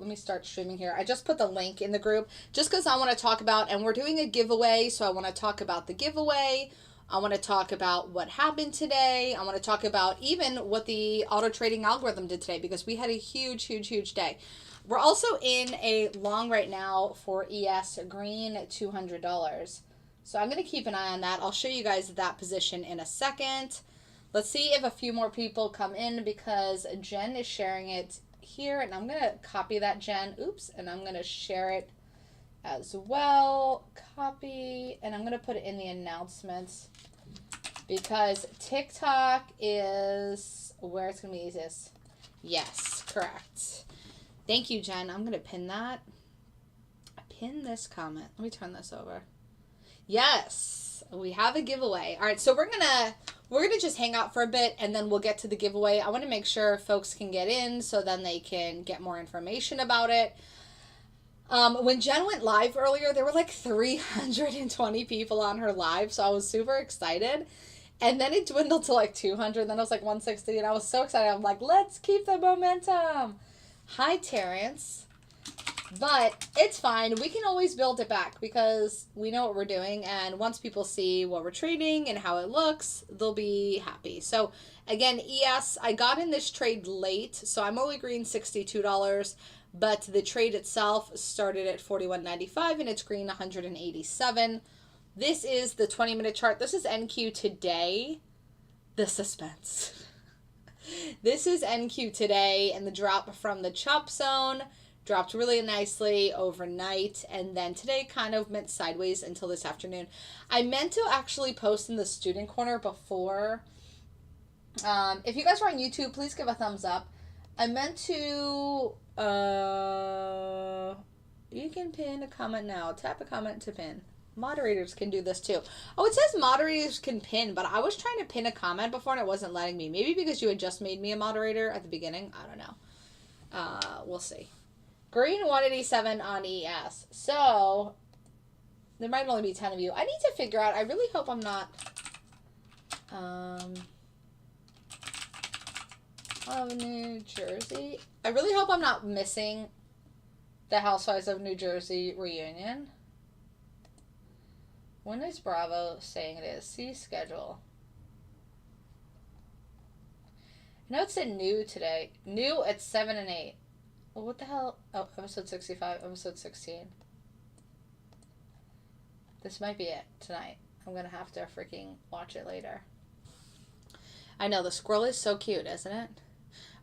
let me start streaming here. I just put the link in the group just because I want to talk about, and we're doing a giveaway, so I want to talk about the giveaway. I want to talk about what happened today. I want to talk about even what the auto trading algorithm did today, because we had a huge, huge, huge day. We're also in a long right now for ES green $200. So I'm going to keep an eye on that. I'll show you guys that position in a second. Let's see if a few more people come in, because Jen is sharing it here, and I'm going to copy that, Jen. Oops, and I'm going to share it as well. Copy, and I'm going to put it in the announcements, because TikTok is where it's going to be easiest. Yes, correct. Thank you, Jen. I'm going to pin that. Pin this comment. Let me turn this over. Yes, we have a giveaway. All right, so we're gonna just hang out for a bit, and then we'll get to the giveaway. I want to make sure folks can get in, so then they can get more information about it. When Jen went live earlier, there were like 320 people on her live, so I was super excited. And then it dwindled to like 200, then it was like 160, and I was so excited. I'm like, let's keep the momentum. Hi, Terrence. But it's fine. We can always build it back, because we know what we're doing. And once people see what we're trading and how it looks, they'll be happy. So again, ES, I got in this trade late, so I'm only green $62. But the trade itself started at $41.95, and it's green $187. This is the 20-minute chart. This is NQ today. The suspense. This is NQ today, and the drop from the chop zone dropped really nicely overnight, and then today kind of went sideways until this afternoon. I meant to actually post in the student corner before. If you guys are on YouTube, please give a thumbs up. I meant to, you can pin a comment now. Tap a comment to pin. Moderators can do this too. Oh, it says moderators can pin, but I was trying to pin a comment before and it wasn't letting me. Maybe because you had just made me a moderator at the beginning. I don't know. We'll see. Green 187 on ES. So, there might only be 10 of you. I need to figure out, I really hope I'm not, of New Jersey. I really hope I'm not missing the Housewives of New Jersey reunion. When is Bravo saying it is? See schedule. I know it said new today. New at 7 and 8. Well, what the hell? Oh, episode 65, episode 16. This might be it tonight. I'm going to have to freaking watch it later. I know, the squirrel is so cute, isn't it?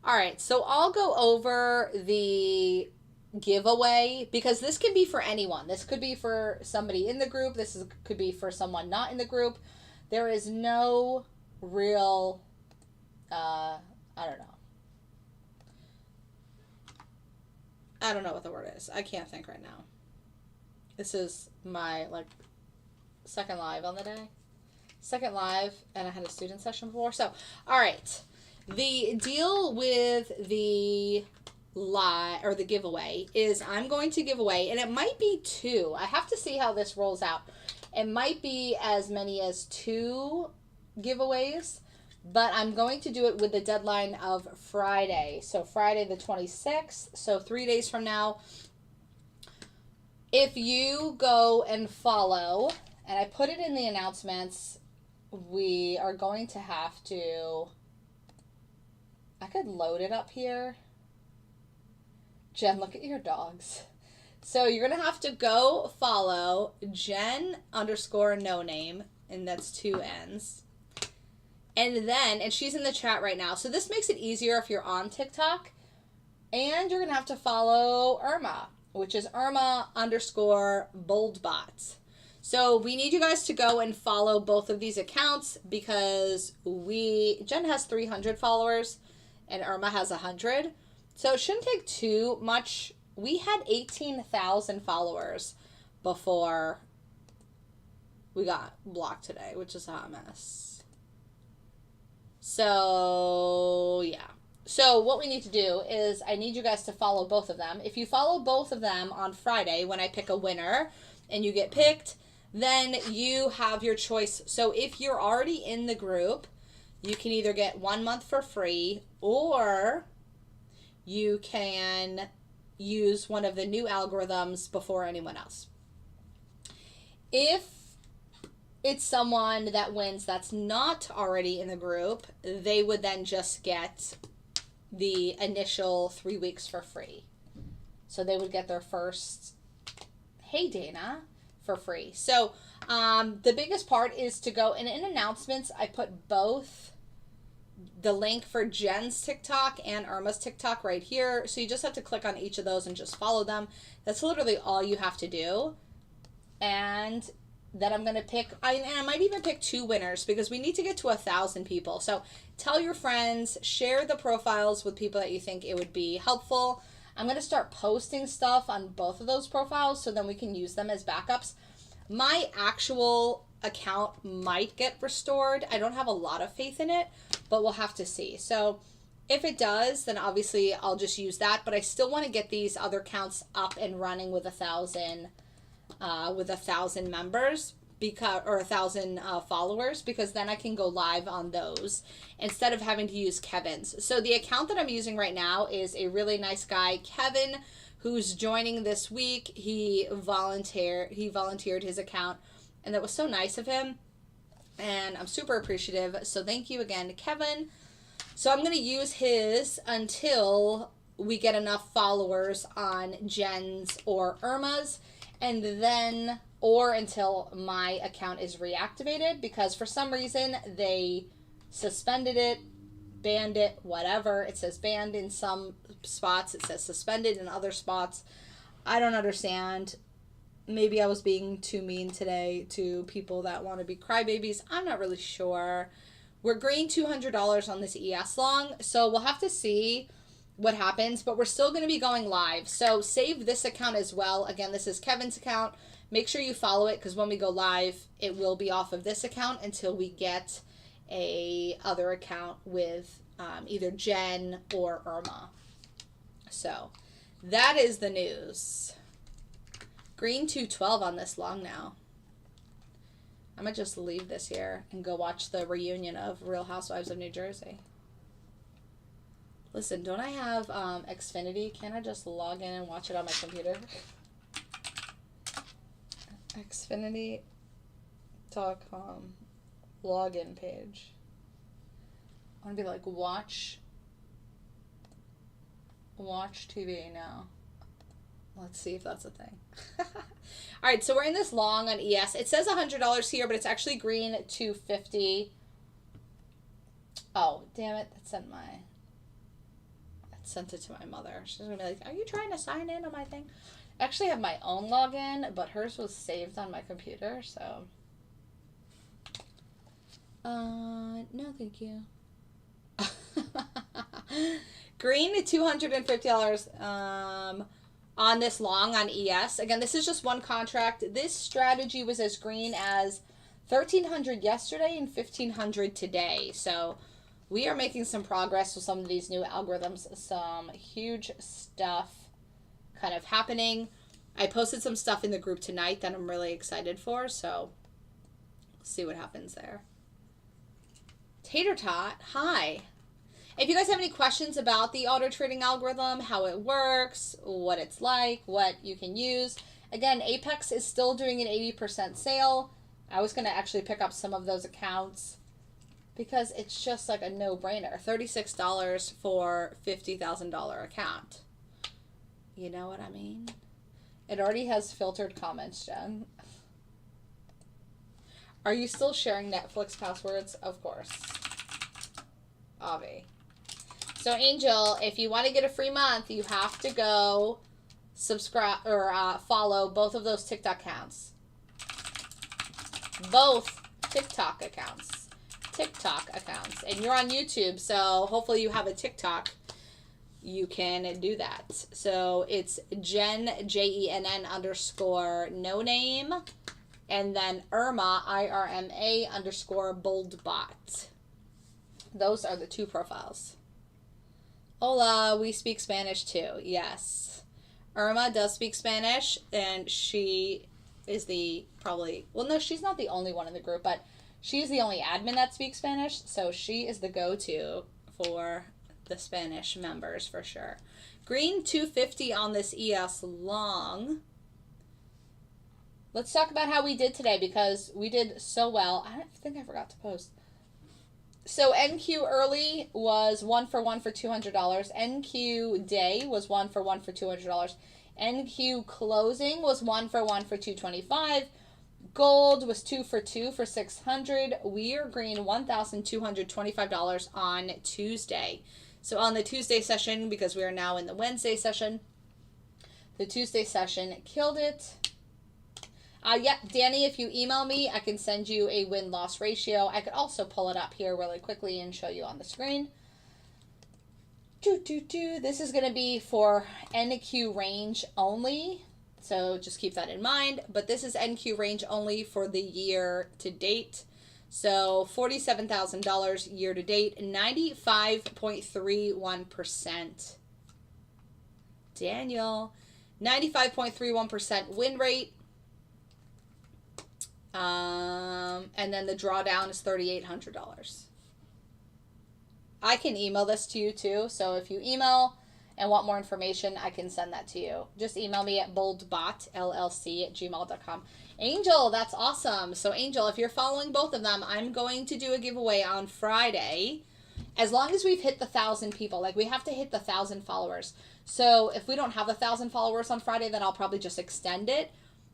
All right, so I'll go over the giveaway, because this can be for anyone. This could be for somebody in the group. Could be for someone not in the group. There is no real, I don't know. I don't know what the word is. I can't think right now. This is my, second live on the day. Second live, and I had a student session before. So, all right. The deal with the the giveaway is I'm going to give away, and it might be 2. I have to see how this rolls out. It might be as many as 2 giveaways. But I'm going to do it with the deadline of Friday. So Friday the 26th. So 3 days from now. If you go and follow, and I put it in the announcements, we are going to have to, I could load it up here. Jen, look at your dogs. So you're going to have to go follow Jen_no-name, and that's 2 N's. And she's in the chat right now. So this makes it easier if you're on TikTok. And you're going to have to follow Irma, which is Irma_boldbot. So we need you guys to go and follow both of these accounts, because Jen has 300 followers and Irma has 100. So it shouldn't take too much. We had 18,000 followers before we got blocked today, which is a hot mess. So, yeah. So what we need to do is I need you guys to follow both of them. If you follow both of them on Friday when I pick a winner and you get picked, then you have your choice. So if you're already in the group, you can either get 1 month for free, or you can use one of the new algorithms before anyone else. If it's someone that wins that's not already in the group, they would then just get the initial 3 weeks for free. So they would get their first, hey Dana, for free. So the biggest part is to go, and in announcements, I put both the link for Jen's TikTok and Irma's TikTok right here. So you just have to click on each of those and just follow them. That's literally all you have to do. And then I'm going to pick, and I might even pick 2 winners because we need to get to 1,000 people. So tell your friends, share the profiles with people that you think it would be helpful. I'm going to start posting stuff on both of those profiles so then we can use them as backups. My actual account might get restored. I don't have a lot of faith in it, but we'll have to see. So if it does, then obviously I'll just use that, but I still want to get these other accounts up and running with 1,000 members, because, or 1,000 followers, because then I can go live on those instead of having to use Kevin's. So the account that I'm using right now is a really nice guy, Kevin, who's joining this week. He volunteered his account, and that was so nice of him, and I'm super appreciative. So thank you again, Kevin. So I'm going to use his until we get enough followers on Jen's or Irma's, and then, or until my account is reactivated, because for some reason they suspended it, banned it, whatever. It says banned in some spots, it says suspended in other spots. I don't understand. Maybe I was being too mean today to people that want to be crybabies. I'm not really sure. We're green $200 on this ES long, so we'll have to see what happens, but we're still going to be going live. So save this account as well. Again, this is Kevin's account. Make sure you follow it, because when we go live, it will be off of this account until we get a other account with either Jen or Irma. So that is the news. Green 212 on this long now. I'm going to just leave this here and go watch the reunion of Real Housewives of New Jersey. Listen, don't I have Xfinity? Can't I just log in and watch it on my computer? Xfinity.com login page. I want to be like, watch TV now. Let's see if that's a thing. All right, so we're in this long on ES. It says $100 here, but it's actually green $250. Oh, damn it. Sent it to my mother. She's going to be like, are you trying to sign in on my thing? I actually have my own login, but hers was saved on my computer, so. No, thank you. Green at $250 on this long on ES. Again, this is just one contract. This strategy was as green as 1,300 yesterday and 1,500 today. So we are making some progress with some of these new algorithms. Some huge stuff kind of happening. I posted some stuff in the group tonight that I'm really excited for, so we'll see what happens there. Tater Tot, hi. If you guys have any questions about the auto trading algorithm, how it works, what it's like, what you can use. Again, Apex is still doing an 80% sale. I was going to actually pick up some of those accounts because it's just like a no-brainer. $36 for $50,000 account. You know what I mean? It already has filtered comments, Jen. Are you still sharing Netflix passwords? Of course. Avi. So Angel, if you want to get a free month, you have to go subscribe or follow both of those TikTok accounts. Both TikTok accounts. And you're on YouTube, so hopefully you have a TikTok. You can do that. So it's Jen, JENN _ no name, and then Irma, IRMA _ boldbot. Those are the two profiles. Hola, we speak Spanish too. Yes. Irma does speak Spanish, and she is the well, no, she's not the only one in the group, but she's the only admin that speaks Spanish, so she is the go-to for the Spanish members for sure. Green 250 on this ES long. Let's talk about how we did today because we did so well. I think I forgot to post. So NQ early was 1 for 1 for $200. NQ day was 1 for 1 for $200. NQ closing was 1 for 1 for $225. Gold was 2 for 2 for $600. We are green $1,225 on Tuesday. So on the Tuesday session, because we are now in the Wednesday session, the Tuesday session killed it. Yeah, Danny, if you email me, I can send you a win-loss ratio. I could also pull it up here really quickly and show you on the screen. This is going to be for NQ range only, so just keep that in mind. But this is NQ range only for the year to date. So $47,000 year to date, 95.31%. Daniel, 95.31% win rate. And then the drawdown is $3,800. I can email this to you too. So if you email and want more information, I can send that to you. Just email me at boldbotllc@gmail.com. Angel, that's awesome. So Angel, if you're following both of them, I'm going to do a giveaway on Friday. As long as we've hit the 1,000 people, like we have to hit the 1,000 followers. So if we don't have 1,000 followers on Friday, then I'll probably just extend it.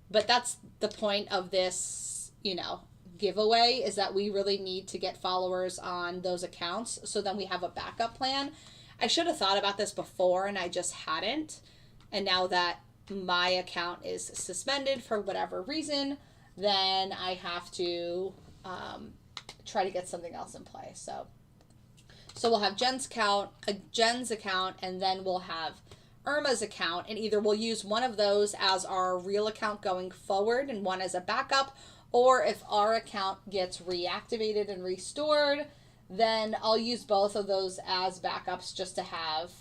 But that's the point of this, you know, giveaway, is that we really need to get followers on those accounts. So then we have a backup plan. I should have thought about this before and I just hadn't. And now that my account is suspended for whatever reason, then I have to try to get something else in play. So we'll have Jen's account, and then we'll have Irma's account, and either we'll use one of those as our real account going forward and one as a backup, or if our account gets reactivated and restored, then I'll use both of those as backups just to have.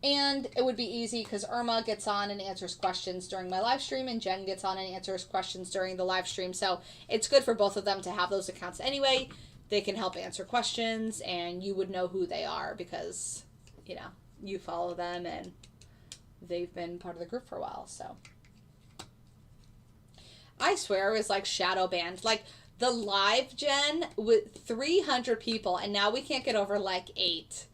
And it would be easy because Irma gets on and answers questions during my live stream, and Jen gets on and answers questions during the live stream. So it's good for both of them to have those accounts anyway. They can help answer questions, and you would know who they are because, you know, you follow them and they've been part of the group for a while. So I swear it was like shadow banned. Like the live Jen with 300 people, and now we can't get over like 8.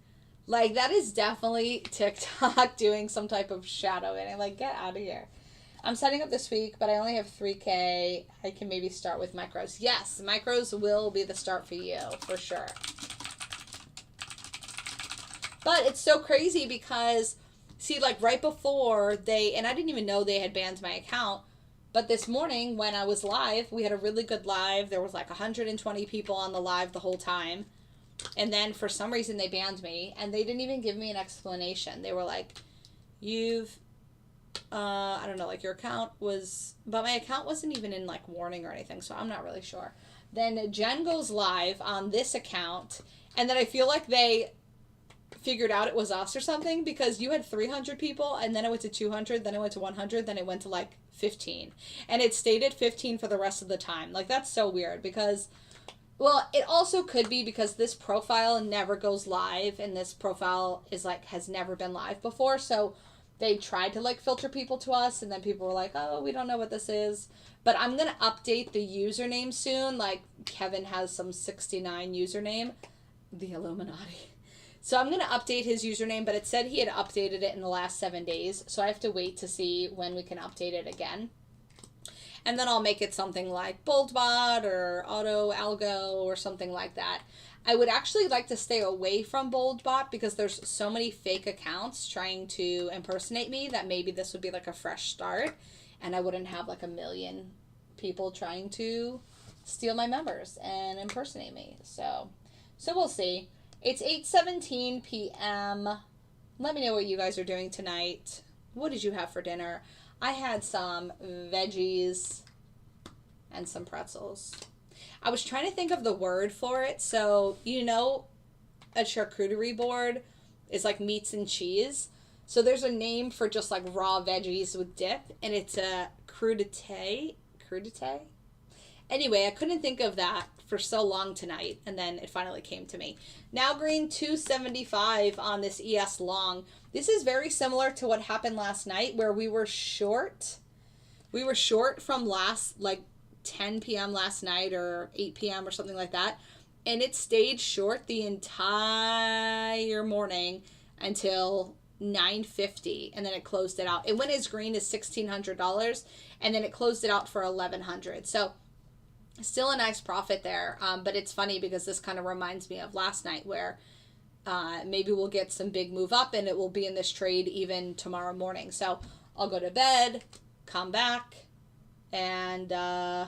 Like that is definitely TikTok doing some type of shadow banning. Like get out of here. I'm setting up this week, but I only have 3K. I can maybe start with micros. Yes, micros will be the start for you for sure. But it's so crazy because, see, like right before and I didn't even know they had banned my account, but this morning when I was live, we had a really good live. There was like 120 people on the live the whole time. And then for some reason they banned me, and they didn't even give me an explanation. They were like, I don't know, like your account was, but my account wasn't even in like warning or anything, so I'm not really sure. Then Jen goes live on this account, and then I feel like they figured out it was us or something, because you had 300 people, and then it went to 200, then it went to 100, then it went to like 15. And it stayed at 15 for the rest of the time. Like, that's so weird because, well, it also could be because this profile never goes live, and this profile is like, has never been live before, so they tried to like filter people to us, and then people were like, oh, we don't know what this is. But I'm going to update the username soon. Like, Kevin has some 69 username, the Illuminati. So I'm going to update his username, but it said he had updated it in the last 7 days. So I have to wait to see when we can update it again. And then I'll make it something like BoldBot or Algo or something like that. I would actually like to stay away from BoldBot because there's so many fake accounts trying to impersonate me that maybe this would be like a fresh start, and I wouldn't have like 1 million people trying to steal my members and impersonate me. So we'll see. It's 8:17 p.m. Let me know what you guys are doing tonight. What did you have for dinner? I had some veggies and some pretzels. I was trying to think of the word for it. So, you know, a charcuterie board is like meats and cheese. So there's a name for just like raw veggies with dip, and it's a crudité. Crudité? Anyway, I couldn't think of that for so long tonight, and then it finally came to me. Now green 275 on this ES long. This is very similar to what happened last night where we were short. We were short from last, like 10 p.m. last night or 8 p.m. or something like that. And it stayed short the entire morning until 9:50, and then it closed it out. It went as green as $1,600, and then it closed it out for $1,100. So still a nice profit there. But it's funny because this kind of reminds me of last night where maybe we'll get some big move up and it will be in this trade even tomorrow morning. So I'll go to bed, come back, and then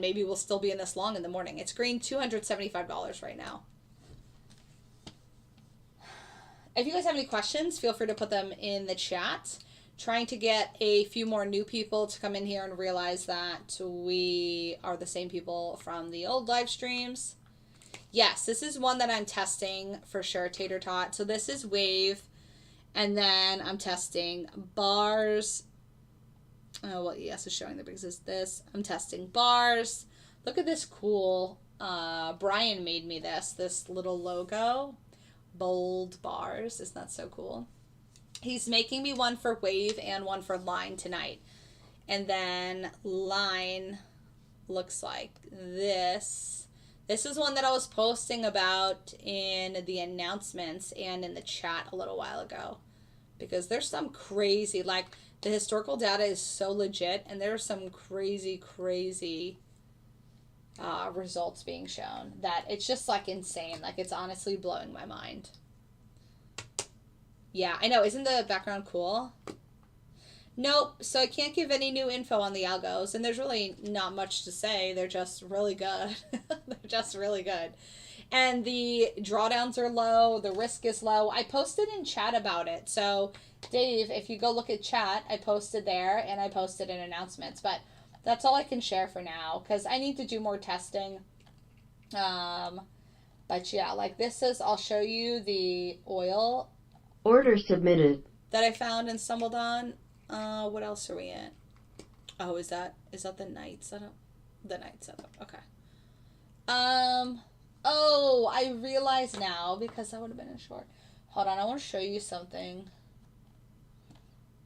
maybe we'll still be in this long in the morning. It's green $275 right now. If you guys have any questions, feel free to put them in the chat. Trying to get a few more new people to come in here and realize that we are the same people from the old live streams. Yes, this is one that I'm testing for sure, Tater Tot. So this is wave, and then I'm testing bars. Oh, well, ES is showing the biggest is this. I'm testing bars. Look at this cool, Brian made me this little logo. Bold bars. Isn't that so cool? He's making me one for wave and one for line tonight. And then line looks like this. This is one that I was posting about in the announcements and in the chat a little while ago. Because there's some crazy, like, the historical data is so legit, and there's some crazy results being shown that it's just, like, insane. Like, it's honestly blowing my mind. Yeah, I know. Isn't the background cool? Nope. So I can't give any new info on the algos, and there's really not much to say. They're just really good. They're just really good. And the drawdowns are low. The risk is low. I posted in chat about it. So, Dave, if you go look at chat, I posted there, and I posted in announcements. But that's all I can share for now, because I need to do more testing. But yeah, like this is, I'll show you the oil. Order submitted. That I found and stumbled on. What else are we in? Oh, is that the night setup? The night setup. Okay. Oh, I realize now because that would have been in short. Hold on, I want to show you something.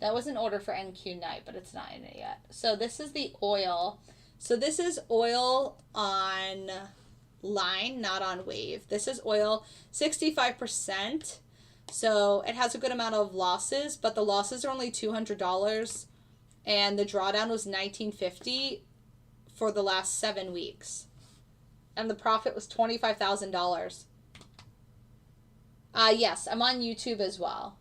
That was an order for NQ night, but it's not in it yet. So this is the oil. So this is oil on line, not on wave. This is oil 65%. So it has a good amount of losses, but the losses are only $200, and the drawdown was $19.50 for the last 7 weeks, and the profit was $25,000. Yes, I'm on YouTube as well.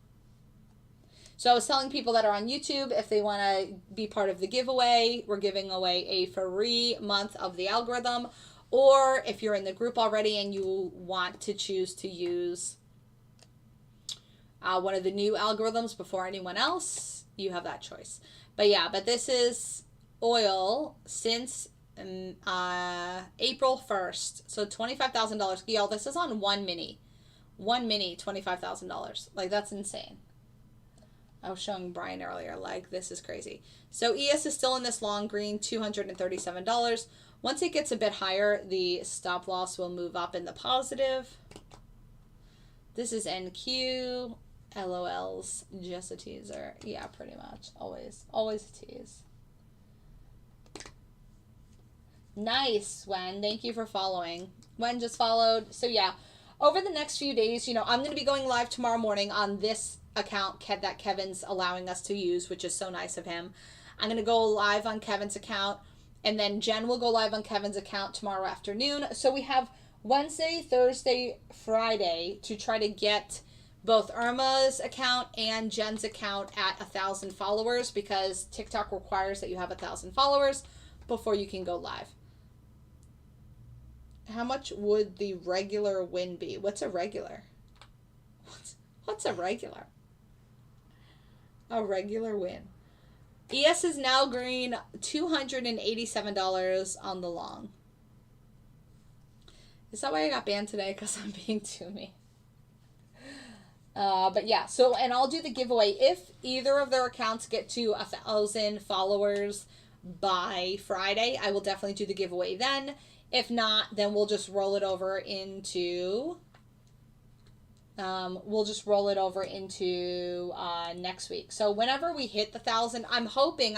So I was telling people that are on YouTube, if they want to be part of the giveaway, we're giving away a free month of the algorithm, or if you're in the group already and you want to choose to use one of the new algorithms before anyone else, you have that choice. But yeah, but this is oil since April 1st. So $25,000. Y'all, this is on one mini. One mini, $25,000. Like, that's insane. I was showing Brian earlier, like, this is crazy. So ES is still in this long green, $237. Once it gets a bit higher, the stop loss will move up in the positive. This is NQ. LOL's just a teaser. Yeah, pretty much. Always a tease. Nice, Wen. Thank you for following. Wen just followed. So yeah, over the next few days, I'm going to be going live tomorrow morning on this account that Kevin's allowing us to use, which is so nice of him. I'm going to go live on Kevin's account, and then Jen will go live on Kevin's account tomorrow afternoon. So we have Wednesday, Thursday, Friday to try to get both Irma's account and Jen's account at 1,000 followers, because TikTok requires that you have 1,000 followers before you can go live. How much would the regular win be? What's a regular? What's a regular? A regular win. ES is now green, $287 on the long. Is that why I got banned today? Because I'm being too mean. But yeah, so, and I'll do the giveaway. If either of their accounts get to 1,000 followers by Friday, I will definitely do the giveaway then. If not, then we'll just roll it over into next week. So whenever we hit the 1,000, I'm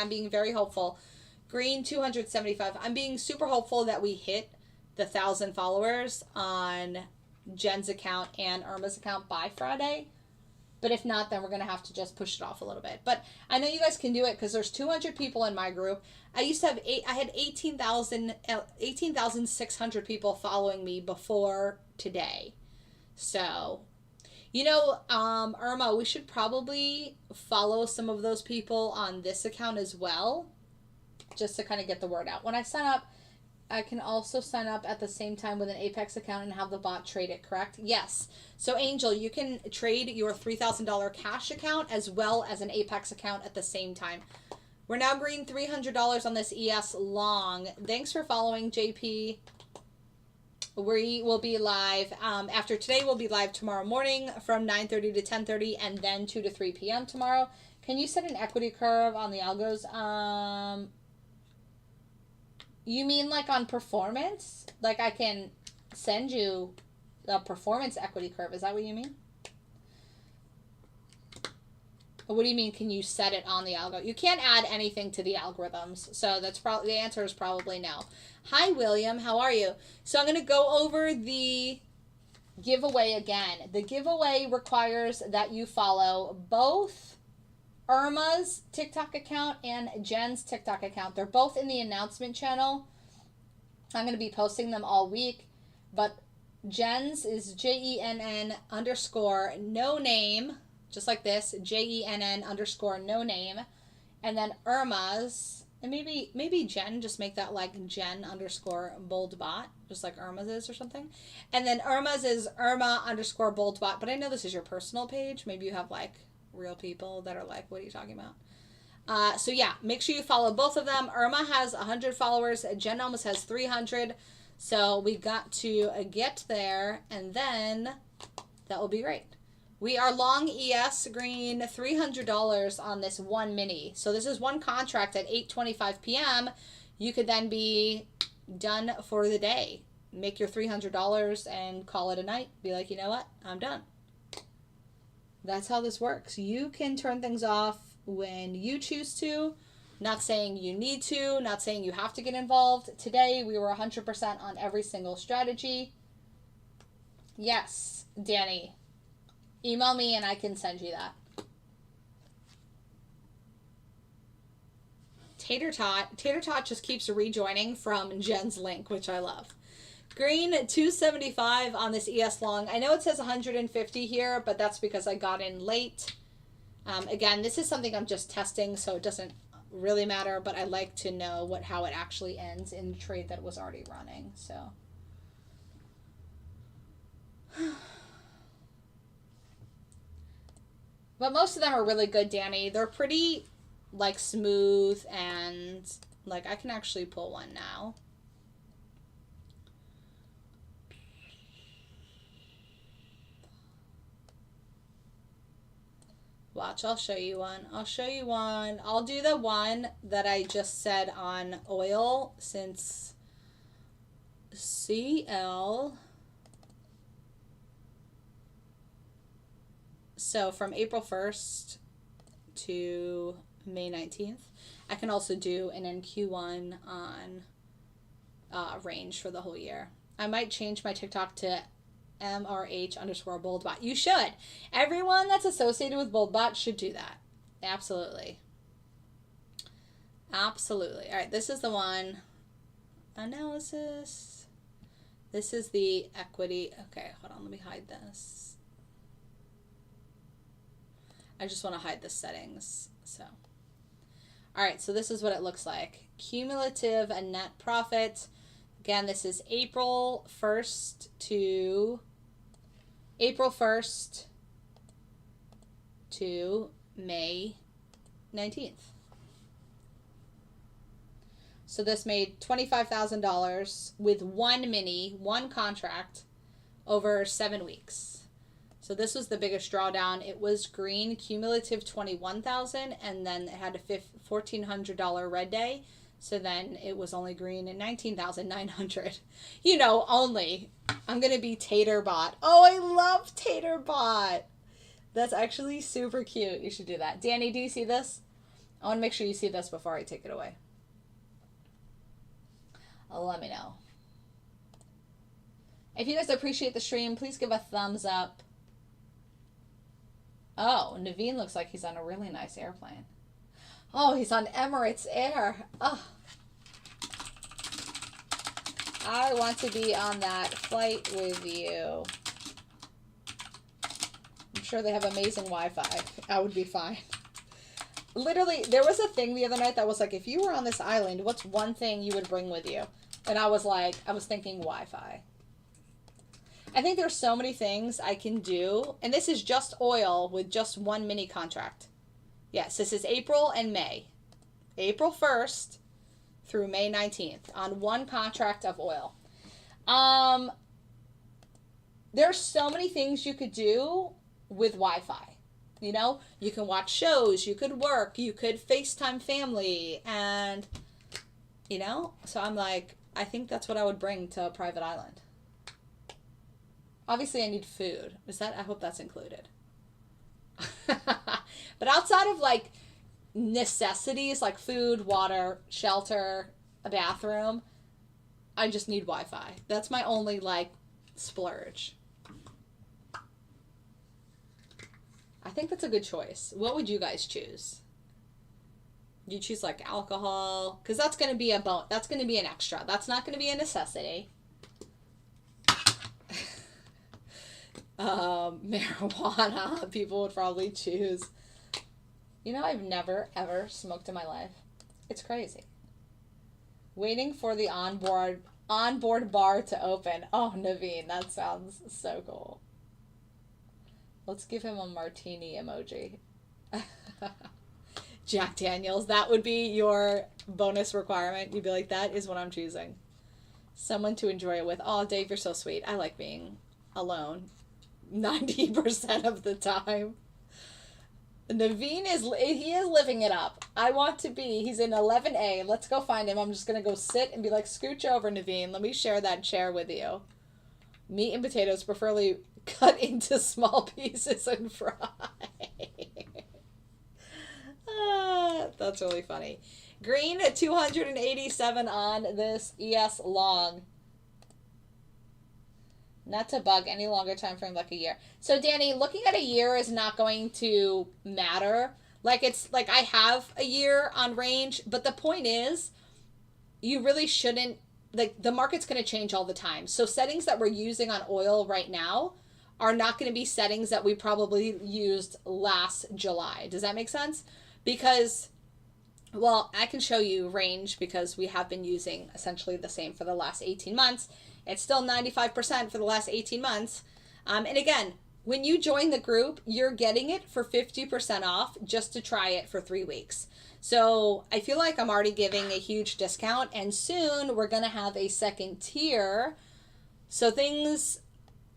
being very hopeful. Green 275. I'm being super hopeful that we hit the 1,000 followers on Jen's account and Irma's account by Friday. But if not, then we're going to have to just push it off a little bit. But I know you guys can do it because there's 200 people in my group. I had 18,600 people following me before today. So, Irma, we should probably follow some of those people on this account as well, just to kind of get the word out. When I sign up, I can also sign up at the same time with an Apex account and have the bot trade it, correct? Yes. So, Angel, you can trade your $3,000 cash account as well as an Apex account at the same time. We're now green $300 on this ES long. Thanks for following, JP. We will be live. After today, we'll be live tomorrow morning from 9:30 to 10:30 and then 2 to 3 p.m. tomorrow. Can you set an equity curve on the algos? You mean like on performance? Like I can send you the performance equity curve. Is that what you mean? What do you mean, can you set it on the algo? You can't add anything to the algorithms. So that's probably, the answer is probably no. Hi, William. How are you? So I'm going to go over the giveaway again. The giveaway requires that you follow both Irma's TikTok account and Jen's TikTok account. They're both in the announcement channel. I'm going to be posting them all week, but Jen's is JENN_no name, just like this, JENN_no name, and then Irma's, and maybe Jen, just make that like Jen_boldbot, just like Irma's is or something, and then Irma's is Irma_boldbot, but I know this is your personal page. Maybe you have like real people that are like, what are you talking about? So yeah, make sure you follow both of them. Irma has 100 followers. Jen almost has 300. So we got to get there, and then that will be great. We are long ES green $300 on this one mini. So this is one contract at 8:25 p.m. You could then be done for the day. Make your $300 and call it a night. Be like, you know what? I'm done. That's how this works. You can turn things off when you choose to. Not saying you need to, not saying you have to get involved. Today, we were 100% on every single strategy. Yes, Danny. Email me and I can send you that. Tater Tot just keeps rejoining from Jen's link, which I love. Green 275 on this ES long. I know it says 150 here, but that's because I got in late. Again, this is something I'm just testing, so it doesn't really matter, but I like to know how it actually ends in the trade that was already running. So but most of them are really good, Danny. They're pretty like smooth, and like I can actually pull one now. Watch, I'll show you one. I'll do the one that I just said on oil, since CL. So from April 1st to May 19th. I can also do an NQ1 on range for the whole year. I might change my TikTok to MRH_boldbot. You should. Everyone that's associated with boldbot should do that. Absolutely. Absolutely. All right, this is the one. Analysis. This is the equity. Okay, hold on. Let me hide this. I just want to hide the settings. So, all right, so this is what it looks like. Cumulative and net profit. Again, this is April 1st to May 19th. So this made $25,000 with one contract over 7 weeks. So this was the biggest drawdown. It was green, cumulative $21,000, and then it had a $1,400 red day. So then it was only green at 19,900. You know, only. I'm going to be Taterbot. Oh, I love Taterbot. That's actually super cute. You should do that. Danny, do you see this? I want to make sure you see this before I take it away. Let me know. If you guys appreciate the stream, please give a thumbs up. Oh, Naveen looks like he's on a really nice airplane. Oh, he's on Emirates Air. Oh. I want to be on that flight with you. I'm sure they have amazing Wi-Fi. I would be fine. Literally, there was a thing the other night that was like, if you were on this island, what's one thing you would bring with you? And I was like, I was thinking Wi-Fi. I think there's so many things I can do. And this is just oil with just one mini contract. Yes, this is April and May. April 1st through May 19th on one contract of oil. There's so many things you could do with Wi-Fi. You know, you can watch shows, you could work, you could FaceTime family, and, you know, so I'm like, I think that's what I would bring to a private island. Obviously, I need food. I hope that's included. But outside of, like, necessities, like food, water, shelter, a bathroom, I just need Wi-Fi. That's my only, like, splurge. I think that's a good choice. What would you guys choose? You choose like alcohol, because that's going to be that's going to be an extra. That's not going to be a necessity. Marijuana, people would probably choose. You know, I've never ever smoked in my life. It's crazy. Waiting for the onboard bar to open. Oh, Naveen, that sounds so cool. Let's give him a martini emoji. Jack Daniels, that would be your bonus requirement. You'd be like, that is what I'm choosing. Someone to enjoy it with. Oh, Dave, you're so sweet. I like being alone 90% of the time. Naveen is living it up. I want to be. He's in 11A. Let's go find him. I'm just going to go sit and be like, scooch over, Naveen. Let me share that chair with you. Meat and potatoes, preferably cut into small pieces and fry. That's really funny. Green at 287 on this ES long. Not to bug any longer time frame like a year. So Danny, looking at a year is not going to matter. Like it's like I have a year on range, but the point is you really shouldn't, like the market's going to change all the time. So settings that we're using on oil right now are not going to be settings that we probably used last July. Does that make sense? Because, well, I can show you range because we have been using essentially the same for the last 18 months. It's still 95% for the last 18 months. And again, when you join the group, you're getting it for 50% off just to try it for 3 weeks. So I feel like I'm already giving a huge discount, and soon we're going to have a second tier. So things,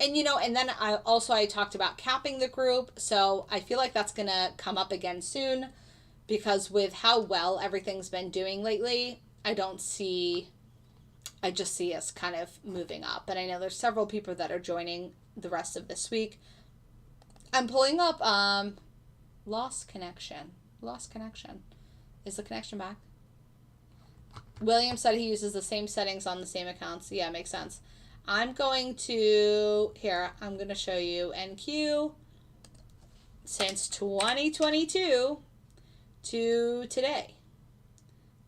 and you know, and then I talked about capping the group. So I feel like that's going to come up again soon because with how well everything's been doing lately, I just see us kind of moving up. And I know there's several people that are joining the rest of this week. I'm pulling up lost connection. Is the connection back? William said he uses the same settings on the same accounts. Yeah, makes sense. I'm going to show you NQ since 2022 to today,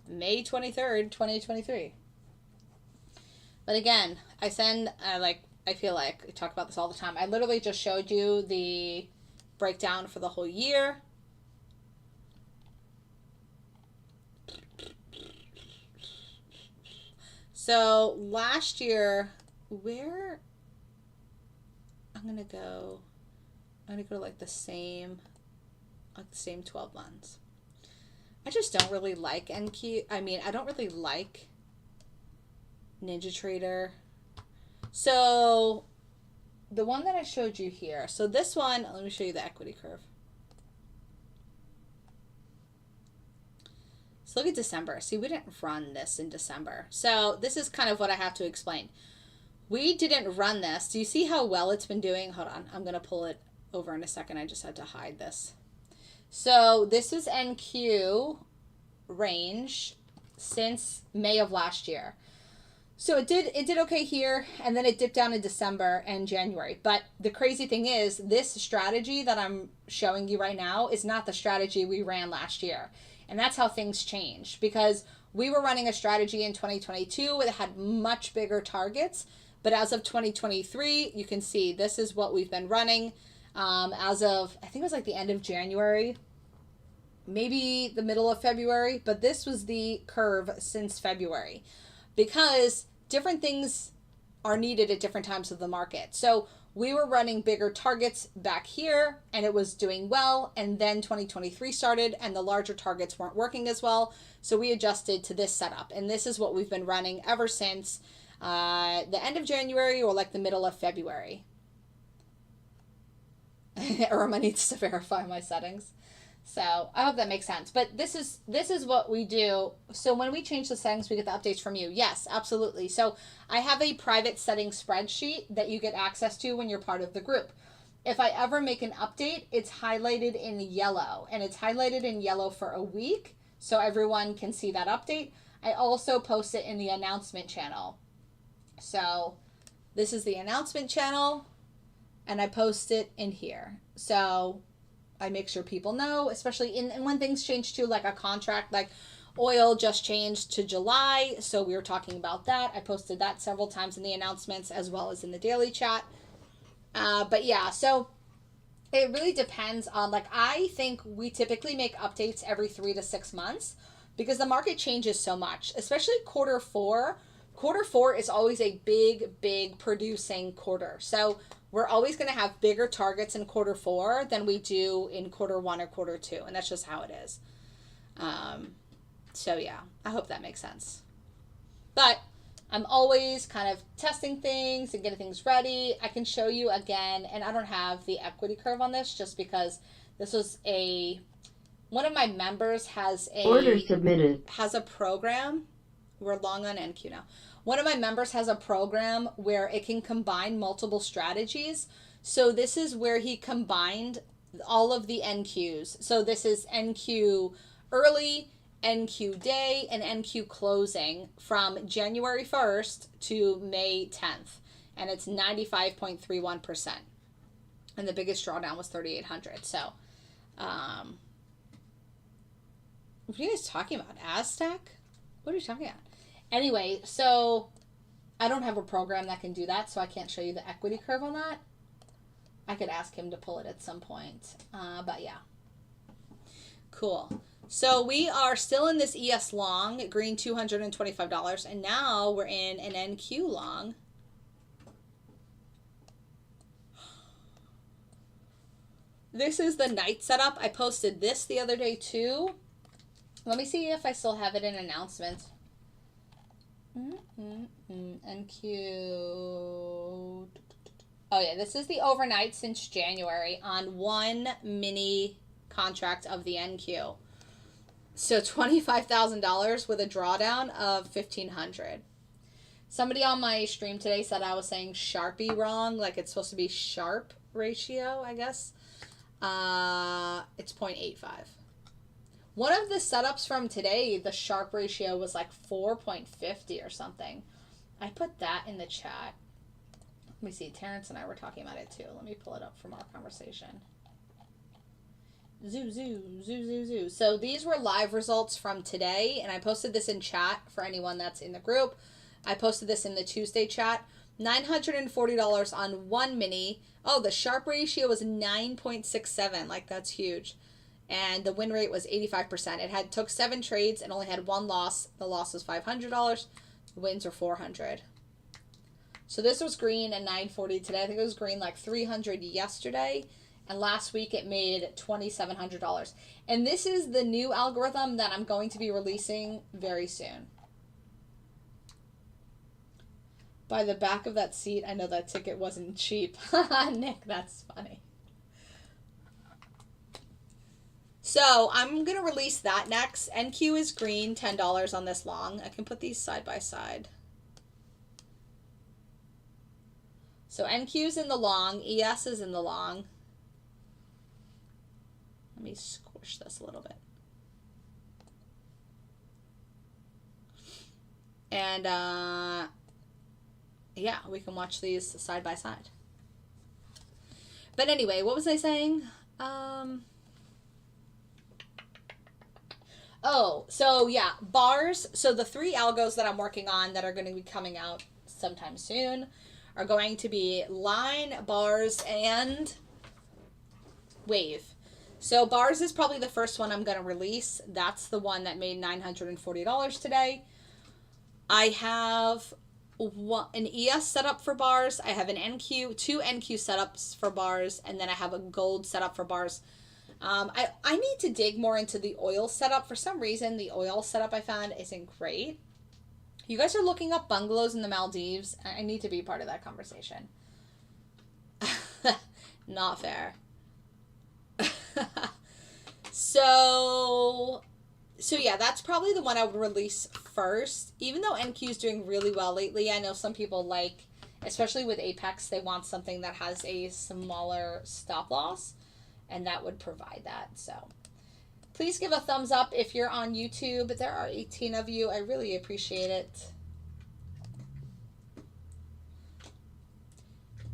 May 23rd, 2023. But again, I feel like I talk about this all the time. I literally just showed you the breakdown for the whole year. So last year, I'm gonna go like the same 12 months. I just don't really like NQ. I mean, I don't really like NinjaTrader. So the one that I showed you here. So this one, let me show you the equity curve. So look at December. See, we didn't run this in December. So this is kind of what I have to explain. We didn't run this. Do you see how well it's been doing? Hold on. I'm going to pull it over in a second. I just had to hide this. So this is NQ range since May of last year. So it did okay here, and then it dipped down in December and January. But the crazy thing is, this strategy that I'm showing you right now is not the strategy we ran last year. And that's how things change, because we were running a strategy in 2022 that had much bigger targets. But as of 2023, you can see this is what we've been running as of, I think it was like the end of January, maybe the middle of February. But this was the curve since February, because different things are needed at different times of the market. So we were running bigger targets back here and it was doing well. And then 2023 started and the larger targets weren't working as well. So we adjusted to this setup. And this is what we've been running ever since the end of January or like the middle of February. Irma needs to verify my settings. So I hope that makes sense. But this is what we do. So when we change the settings, we get the updates from you. Yes, absolutely. So I have a private settings spreadsheet that you get access to when you're part of the group. If I ever make an update, it's highlighted in yellow, and it's highlighted in yellow for a week so everyone can see that update. I also post it in the announcement channel. So this is the announcement channel, and I post it in here. So I make sure people know, especially in when things change too, like a contract, like oil just changed to July. So we were talking about that. I posted that several times in the announcements as well as in the daily chat. But yeah, so it really depends on, like, I think we typically make updates every 3 to 6 months because the market changes so much, especially quarter four. Quarter four is always a big producing quarter. So we're always going to have bigger targets in quarter four than we do in quarter one or quarter two. And that's just how it is. So yeah, I hope that makes sense. But I'm always kind of testing things and getting things ready. I can show you again, and I don't have the equity curve on this just because this was one of my members has Order submitted. Has a program. We're long on NQ now. One of my members has a program where it can combine multiple strategies. So this is where he combined all of the NQs. So this is NQ early, NQ day, and NQ closing from January 1st to May 10th. And it's 95.31%. And the biggest drawdown was 3,800. So, what are you guys talking about? Aztec? What are you talking about? Anyway, so I don't have a program that can do that, so I can't show you the equity curve on that. I could ask him to pull it at some point. But yeah. Cool. So we are still in this ES long, green $225, and now we're in an NQ long. This is the night setup. I posted this the other day too. Let me see if I still have it in announcements. NQ. Oh yeah, this is the overnight since January on one mini contract of the NQ. So $25,000 with a drawdown of $1,500. Somebody on my stream today said I was saying Sharpie wrong, like it's supposed to be Sharp ratio, I guess. It's 0.85. One of the setups from today, the Sharp ratio was like 4.50 or something. I put that in the chat. Let me see. Terrence and I were talking about it too. Let me pull it up from our conversation. Zoo. So these were live results from today, and I posted this in chat for anyone that's in the group. I posted this in the Tuesday chat. $940 on one mini. Oh, the Sharp ratio was 9.67. Like, that's huge. And the win rate was 85%. It took 7 trades and only had 1 loss. The loss was $500. The wins are $400. So this was green at 940 today. I think it was green like 300 yesterday. And last week it made $2,700. And this is the new algorithm that I'm going to be releasing very soon. By the back of that seat, I know that ticket wasn't cheap. Nick, that's funny. So I'm going to release that next. NQ is green, $10 on this long. I can put these side by side. So NQ is in the long, ES is in the long. Let me squish this a little bit. And yeah, we can watch these side by side. But anyway, what was I saying? Oh, so yeah, bars. So the 3 algos that I'm working on that are going to be coming out sometime soon are going to be line, bars, and wave. So bars is probably the first one I'm going to release. That's the one that made $940 today. I have an ES setup for bars. I have an NQ, 2 NQ setups for bars, and then I have a gold setup for bars. I need to dig more into the oil setup. For some reason, the oil setup I found isn't great. You guys are looking up bungalows in the Maldives. I need to be part of that conversation. Not fair. So yeah, that's probably the one I would release first. Even though NQ is doing really well lately, I know some people like, especially with Apex, they want something that has a smaller stop loss, and that would provide that. So please give a thumbs up if you're on YouTube. There are 18 of you. I really appreciate it.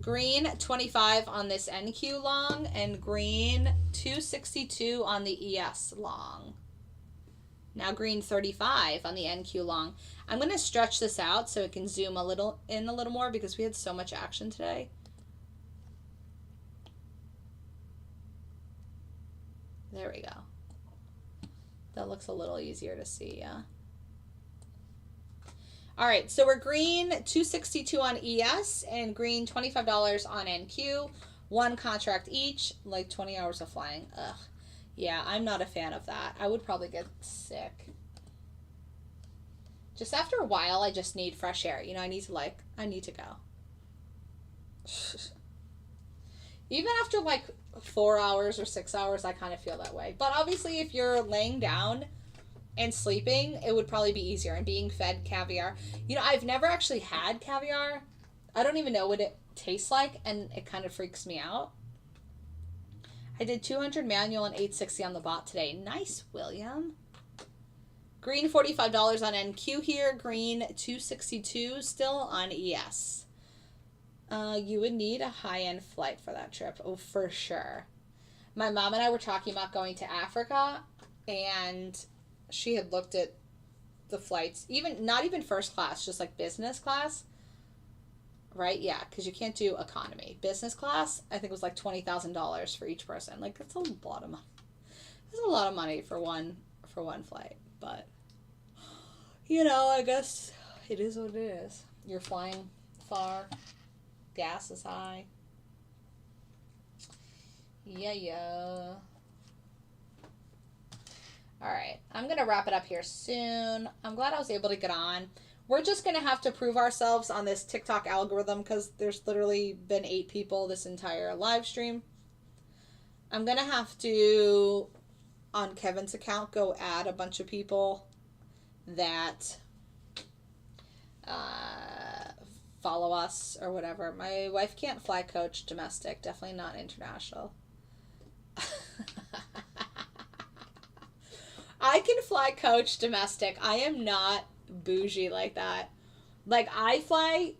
Green 25 on this NQ long, and green 262 on the ES long. Now green 35 on the NQ long. I'm going to stretch this out so it can zoom a little more because we had so much action today. There we go. That looks a little easier to see, yeah. All right, so we're green 262 on ES and green $25 on NQ. 1 contract each, like 20 hours of flying. Ugh. Yeah, I'm not a fan of that. I would probably get sick. Just after a while, I just need fresh air. You know, I need to go. Even after like 4 hours or 6 hours, I kind of feel that way. But obviously, if you're laying down and sleeping, it would probably be easier. And being fed caviar. You know, I've never actually had caviar. I don't even know what it tastes like, and it kind of freaks me out. I did 200 manual and 860 on the bot today. Nice, William. Green $45 on NQ here. Green 262 still on ES. You would need a high-end flight for that trip. Oh, for sure. My mom and I were talking about going to Africa, and she had looked at the flights, not even first class, just like business class. Right? Yeah, because you can't do economy. Business class, I think it was like $20,000 for each person. Like, that's a lot of money. That's a lot of money for one flight. But, you know, I guess it is what it is. You're flying far. Gas is high. Yeah. All right, I'm going to wrap it up here soon. I'm glad I was able to get on. We're just going to have to prove ourselves on this TikTok algorithm because there's literally been 8 people this entire live stream. I'm going to have to, on Kevin's account, go add a bunch of people that follow us or whatever. My wife can't fly coach domestic, definitely not international. I can fly coach domestic. I am not bougie like that. Like, I fly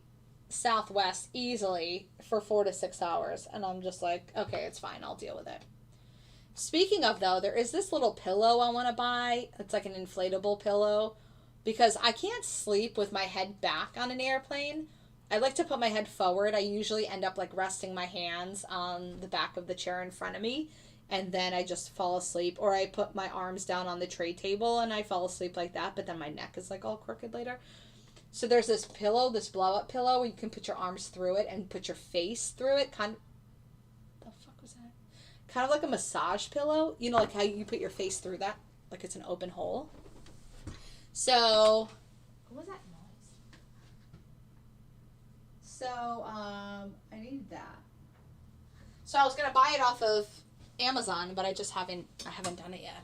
Southwest easily for 4 to 6 hours, and I'm just like, okay, it's fine, I'll deal with it. Speaking of, though, there is this little pillow I want to buy. It's like an inflatable pillow because I can't sleep with my head back on an airplane. I like to put my head forward. I usually end up like resting my hands on the back of the chair in front of me, and then I just fall asleep, or I put my arms down on the tray table and I fall asleep like that, but then my neck is like all crooked later. So there's this pillow, this blow-up pillow, where you can put your arms through it and put your face through it. Kind of like a massage pillow. You know, like how you put your face through that, like it's an open hole. So, what was that noise? So, I need that. So I was going to buy it off of Amazon, but I haven't done it yet.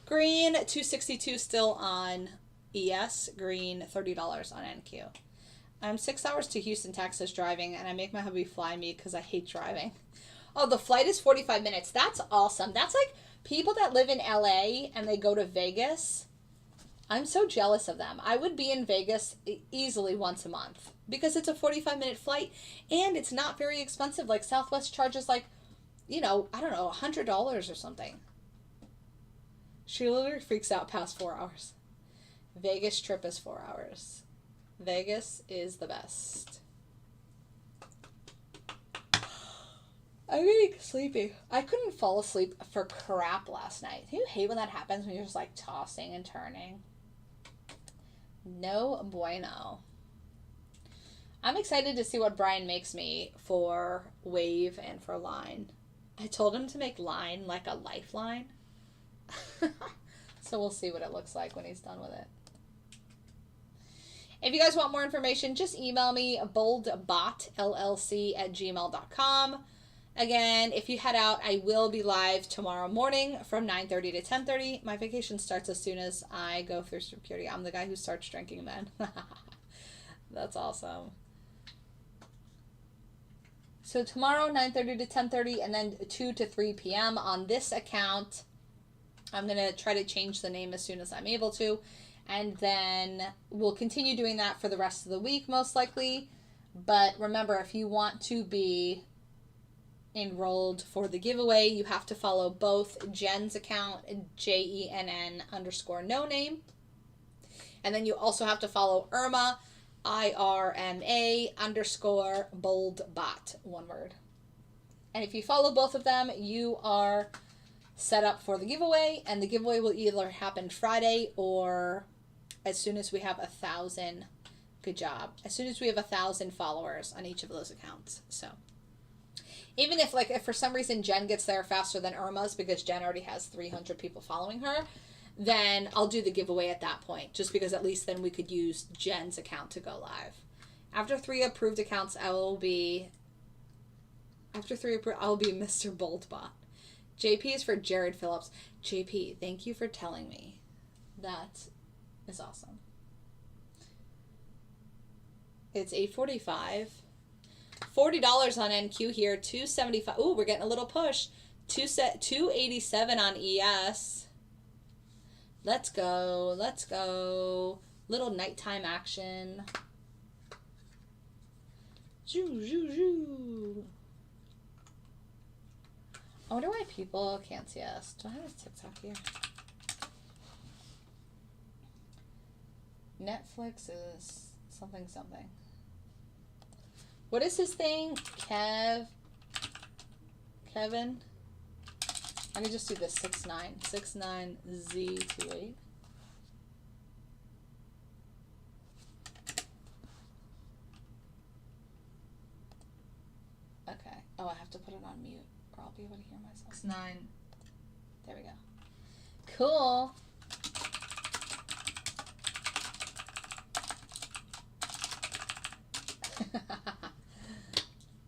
Green 262 still on ES. Green $30 on NQ. I'm 6 hours to Houston, Texas driving, and I make my hubby fly me because I hate driving. Oh, the flight is 45 minutes. That's awesome. That's like people that live in LA and they go to Vegas. I'm so jealous of them. I would be in Vegas easily once a month because it's a 45-minute flight and it's not very expensive. Like Southwest charges like, I don't know, $100 or something. She literally freaks out past 4 hours. Vegas trip is 4 hours. Vegas is the best. I'm getting sleepy. I couldn't fall asleep for crap last night. Do you hate when that happens when you're just like tossing and turning? No bueno. I'm excited to see what Brian makes me for wave and for line. I told him to make line like a lifeline. So we'll see what it looks like when he's done with it. If you guys want more information, just email me boldbotllc@gmail.com. Again, if you head out, I will be live tomorrow morning from 9:30 to 10:30. My vacation starts as soon as I go through security. I'm the guy who starts drinking then. That's awesome. So tomorrow, 9:30 to 10:30, and then 2 to 3 p.m. on this account. I'm going to try to change the name as soon as I'm able to. And then we'll continue doing that for the rest of the week, most likely. But remember, if you want to be enrolled for the giveaway, you have to follow both Jen's account, JENN_no-name. And then you also have to follow Irma, IRMA_boldbot, one word. And if you follow both of them, you are set up for the giveaway, and the giveaway will either happen Friday or as soon as we have 1,000. Good job. As soon as we have 1,000 followers on each of those accounts. So even if for some reason Jen gets there faster than Irma's because Jen already has 300 people following her, then I'll do the giveaway at that point, just because at least then we could use Jen's account to go live. After 3 approved accounts, I'll be Mr. Boldbot. JP is for Jared Phillips. JP, thank you for telling me. That is awesome. It's 8:45. $40 on NQ here. $275. Ooh, we're getting a little push. $287 on ES. Let's go. Let's go. Little nighttime action. Zoo, zoo, zoo. I wonder why people can't see us. Do I have a TikTok here? Netflix is something. What is his thing? Kevin? Let me just do this. 69Z28. Okay. Oh, I have to put it on mute, or I'll be able to hear myself. 69. There we go. Cool.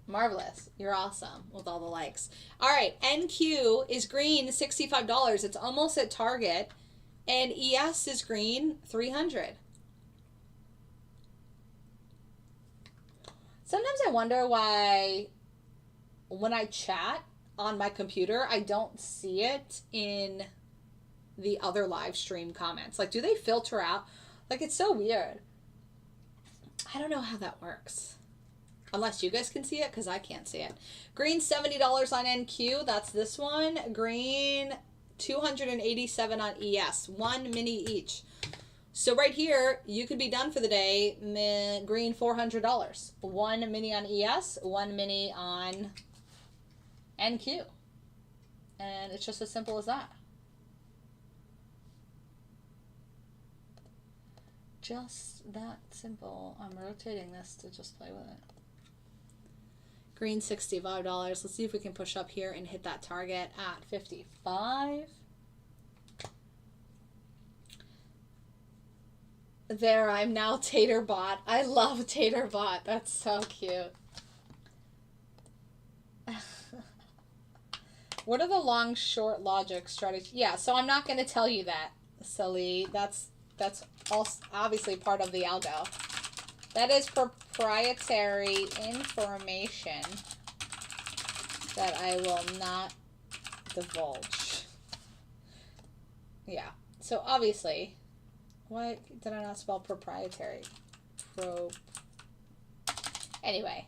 Marvelous. You're awesome with all the likes. All right. NQ is green, $65. It's almost at target. And ES is green, $300. Sometimes I wonder why when I chat on my computer, I don't see it in the other live stream comments. Like, do they filter out? Like, it's so weird. I don't know how that works. Unless you guys can see it, because I can't see it. Green, $70 on NQ. That's this one. Green, $287 on ES. 1 mini each. So right here, you could be done for the day. Green, $400. 1 mini on ES, 1 mini on NQ. And it's just as simple as that. Just that simple. I'm rotating this to just play with it. Green, $65. Let's see if we can push up here and hit that target at 55. There, I'm now TaterBot. I love TaterBot. That's so cute. What are the long short logic strategies? Yeah, so I'm not going to tell you that, silly. That's also obviously part of the algo. That is proprietary information that I will not divulge. Yeah. So obviously, what did I not spell proprietary? Anyway.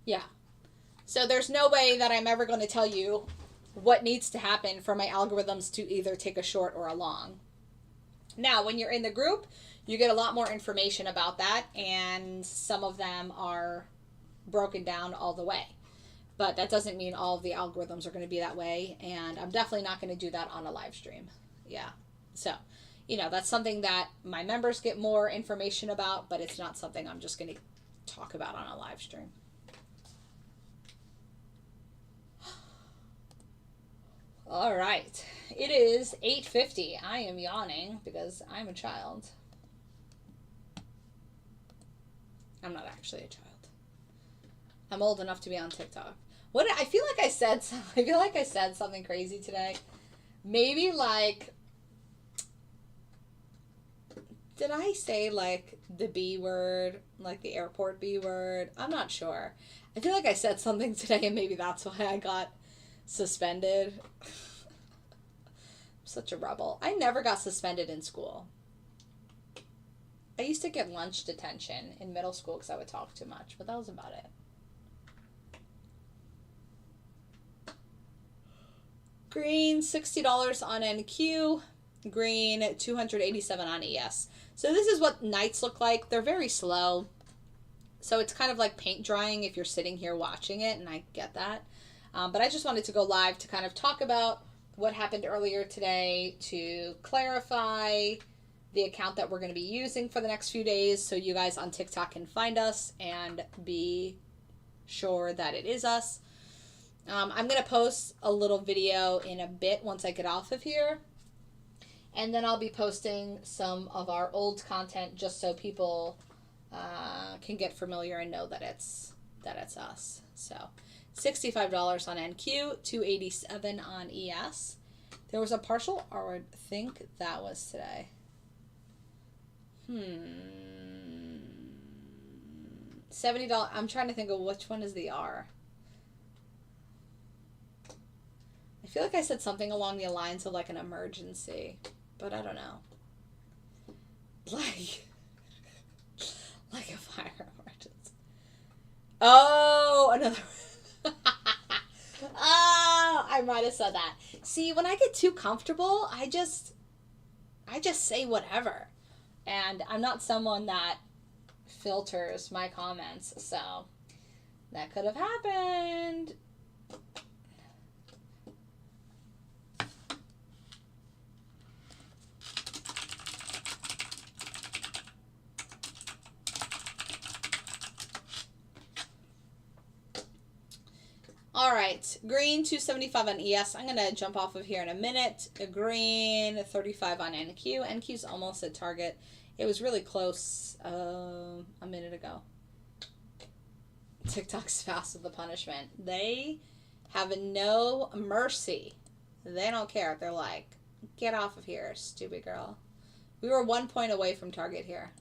Yeah. So there's no way that I'm ever going to tell you what needs to happen for my algorithms to either take a short or a long. Now, when you're in the group, you get a lot more information about that, and some of them are broken down all the way. But that doesn't mean all of the algorithms are going to be that way, and I'm definitely not going to do that on a live stream. Yeah. So, you know, that's something that my members get more information about, but it's not something I'm just going to talk about on a live stream. All right. It is 8:50. I am yawning because I'm a child. I'm not actually a child. I'm old enough to be on TikTok. What I feel like I said something crazy today. Maybe like, did I say like the B word, like the airport B word? I'm not sure. I feel like I said something today, and maybe that's why I got suspended. I'm such a rebel. I never got suspended in school. I used to get lunch detention in middle school because I would talk too much, but that was about it. Green, $60 on NQ. Green, $287 on ES. So this is what nights look like. They're very slow. So it's kind of like paint drying if you're sitting here watching it, and I get that. But I just wanted to go live to kind of talk about what happened earlier today, to clarify the account that we're going to be using for the next few days so you guys on TikTok can find us and be sure that it is us. I'm going to post a little video in a bit once I get off of here. And then I'll be posting some of our old content just so people can get familiar and know that it's us. So $65 on NQ, $287 on ES. There was a partial, or I think that was today. $70. I'm trying to think of which one is the R. I feel like I said something along the lines of like an emergency, but I don't know. Like a fire emergency. Oh, another. Oh, I might have said that. See, when I get too comfortable, I just say whatever. And I'm not someone that filters my comments, so that could have happened. All right, green 275 on ES. I'm gonna jump off of here in a minute. A green 35 on NQ. NQ's almost at target. It was really close a minute ago. TikTok's fast with the punishment. They have no mercy. They don't care. They're like, get off of here, stupid girl. We were 1 point away from target here.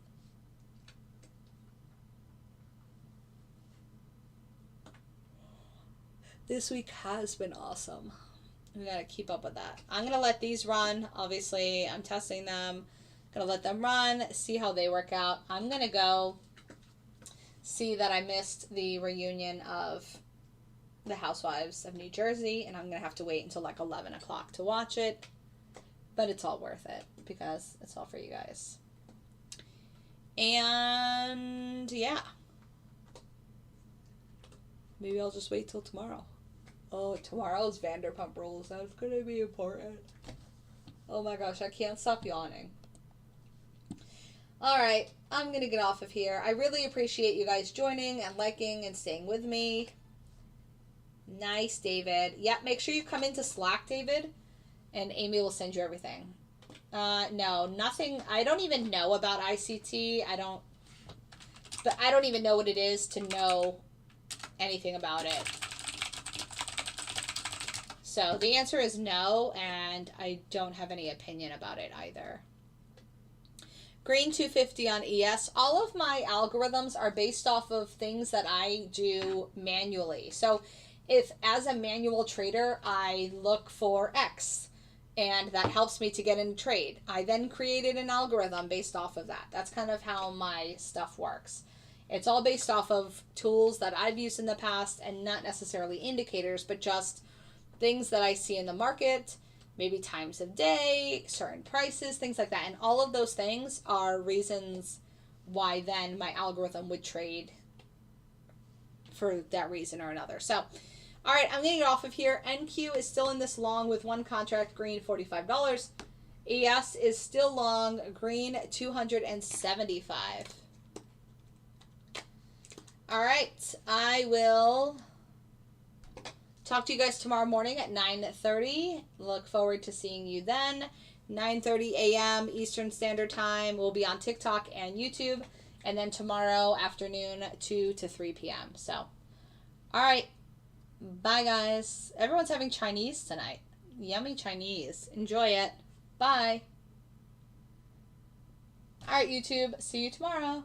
This week has been awesome. We gotta keep up with that. I'm gonna let these run. Obviously, I'm testing them. Gonna let them run, see how they work out. I'm gonna go see that I missed the reunion of the Housewives of New Jersey, and I'm gonna have to wait until like 11 o'clock to watch it. But it's all worth it because it's all for you guys. And yeah. Maybe I'll just wait till tomorrow. Oh, tomorrow's Vanderpump Rules. That's going to be important. Oh my gosh, I can't stop yawning. Alright, I'm going to get off of here. I really appreciate you guys joining and liking and staying with me. Nice, David. Yeah, make sure you come into Slack, David, and Amy will send you everything. No, nothing. I don't even know about ICT. I don't even know what it is to know anything about it. So the answer is no, and I don't have any opinion about it either. Green 250 on ES. All of my algorithms are based off of things that I do manually. So if as a manual trader, I look for X and that helps me to get in a trade, I then created an algorithm based off of that. That's kind of how my stuff works. It's all based off of tools that I've used in the past and not necessarily indicators, but just things that I see in the market, maybe times of day, certain prices, things like that. And all of those things are reasons why then my algorithm would trade for that reason or another. So, all right, I'm going to get off of here. NQ is still in this long with one contract, green $45. ES is still long, green $275. All right, I will talk to you guys tomorrow morning at 9:30. Look forward to seeing you then. 9:30 a.m. Eastern Standard Time. We'll be on TikTok and YouTube. And then tomorrow afternoon, 2 to 3 p.m. So, all right. Bye, guys. Everyone's having Chinese tonight. Yummy Chinese. Enjoy it. Bye. All right, YouTube. See you tomorrow.